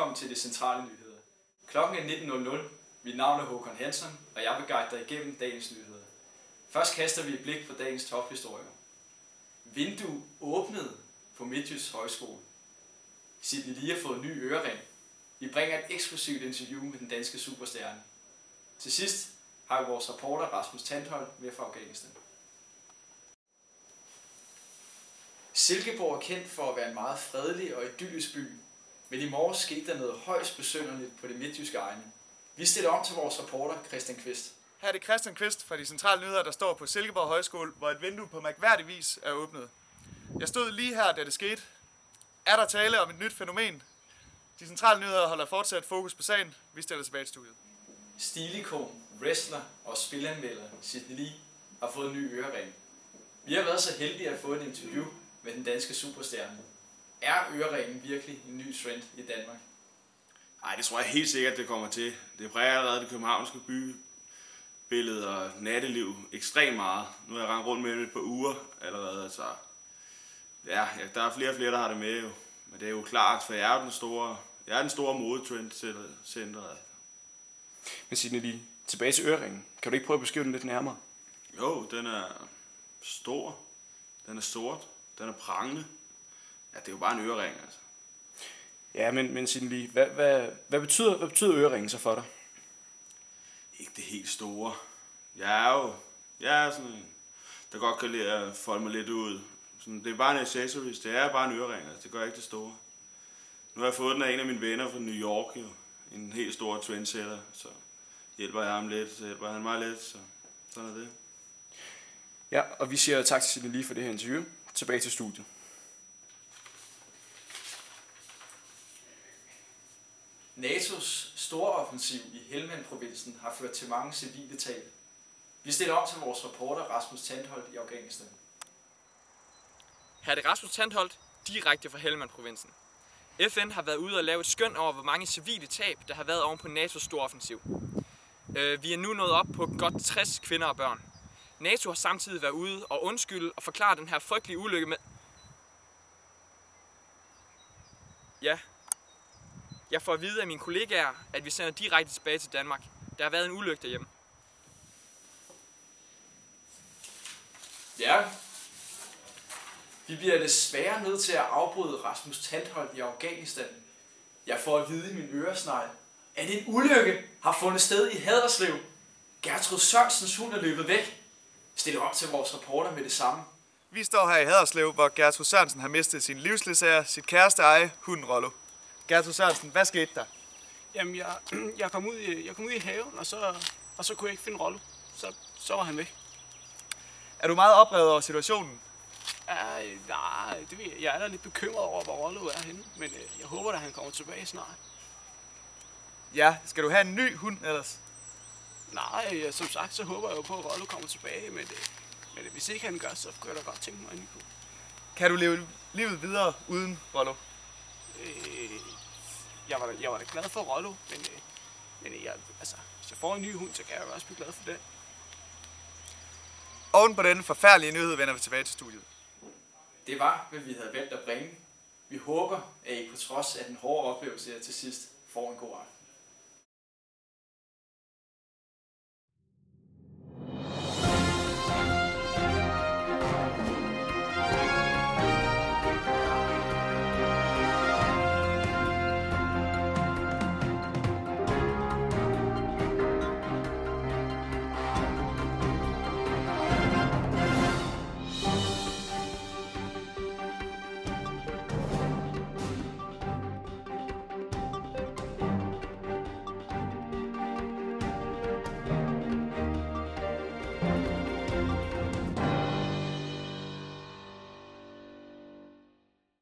velkommen til Det Centrale Nyheder. Klokken er 19.00. Mit navn er Håkon Hansen, og jeg vil guide dig igennem dagens nyheder. Først kaster vi et blik på dagens tophistorier. Vindue åbnede på Midtjysk Højskole. Sidney Lee har fået ny ørering. Vi bringer et eksklusivt interview med den danske superstjerne. Til sidst har vi vores reporter Rasmus Tandholt med fra Afghanistan. Silkeborg er kendt for at være en meget fredelig og idyllisk by, men i morges skete der noget højst besynderligt på det midtjyske egne. Vi stiller om til vores reporter Christian Kvist. Her er det Christian Kvist fra De Centrale Nyheder, der står på Silkeborg Højskole, hvor et vindue på mærkværdig vis er åbnet. Jeg stod lige her, da det skete. Er der tale om et nyt fænomen? De Centrale Nyheder holder fortsat fokus på sagen. Vi stiller tilbage til studiet. Stilikon, wrestler og spilanmelder Sidney Lee har fået en ny ørering. Vi har været så heldige at få et interview med den danske superstjerne. Er øreringen virkelig en ny trend i Danmark? Nej, det tror jeg helt sikkert, det kommer til. Det præger allerede det københavnske bybillede og natteliv ekstremt meget. Nu har jeg rendt rundt med det et par uger allerede. Altså, ja, der er flere og flere, der har det med jo. Men det er jo klart, for jeg er den store modetrendcenteret. Men Sidney Lee, tilbage til øreringen. Kan du ikke prøve at beskrive den lidt nærmere? Jo, den er stor. Den er sort. Den er prangende. Ja, det er jo bare en ørering, altså. Ja, men Sidney Lee, hvad betyder øreringen så for dig? Ikke det helt store. Jeg er sådan en, der godt kan lide at folde mig lidt ud. Sådan, det er bare en accessories. Det er bare en ørering, altså. Det gør ikke det store. Nu har jeg fået den af en af mine venner fra New York, jo. En helt stor trendsetter, så hjælper jeg ham lidt, så hjælper han mig lidt, så sådan er det. Ja, og vi siger tak til Sidney Lee for det her interview. Tilbage til studiet. NATO's store offensiv i Helmand-provinsen har ført til mange civile tab. Vi stiller om til vores reporter Rasmus Tandholt i Afghanistan. Her er det Rasmus Tandholt, direkte fra Helmand-provinsen. FN har været ude og lave et skøn over, hvor mange civile tab, der har været oven på NATO's store offensiv. Vi er nu nået op på godt 60 kvinder og børn. NATO har samtidig været ude og undskylde og forklare den her frygtelige ulykke med... Ja, jeg får at vide af mine kollegaer, at vi sender direkte tilbage til Danmark. Der har været en ulykke derhjemme. Ja, vi bliver desværre nødt til at afbryde Rasmus Tandholt i Afghanistan. Jeg får at vide i min øresnegl, at en ulykke har fundet sted i Haderslev. Gertrud Sørensens hund er løbet væk. Stil op til vores reporter med det samme. Vi står her i Haderslev, hvor Gertrud Sørensen har mistet sin livsledsager, sit kæreste eje, hunden Rollo. Gertrud Sørensen, hvad skete der? Jamen, jeg kom ud i haven, og så kunne jeg ikke finde Rollo. Så var han væk. Er du meget oprevet over situationen? Nej, det ved jeg. Jeg er da lidt bekymret over, hvor Rollo er henne, men jeg håber, at han kommer tilbage snart. Ja, skal du have en ny hund ellers? Nej, som sagt, så håber jeg jo på, at Rollo kommer tilbage, men hvis ikke han gør, så kunne jeg da godt tænke mig en ny hund. Kan du leve livet videre uden Rollo? Jeg var da glad for Rollo, men hvis jeg får en ny hund, så kan jeg jo også blive glad for den. Oven på denne forfærdelige nyhed vender vi tilbage til studiet. Det var, hvad vi havde valgt at bringe. Vi håber, at I på trods af den hårde oplevelse her til sidst får en god aften.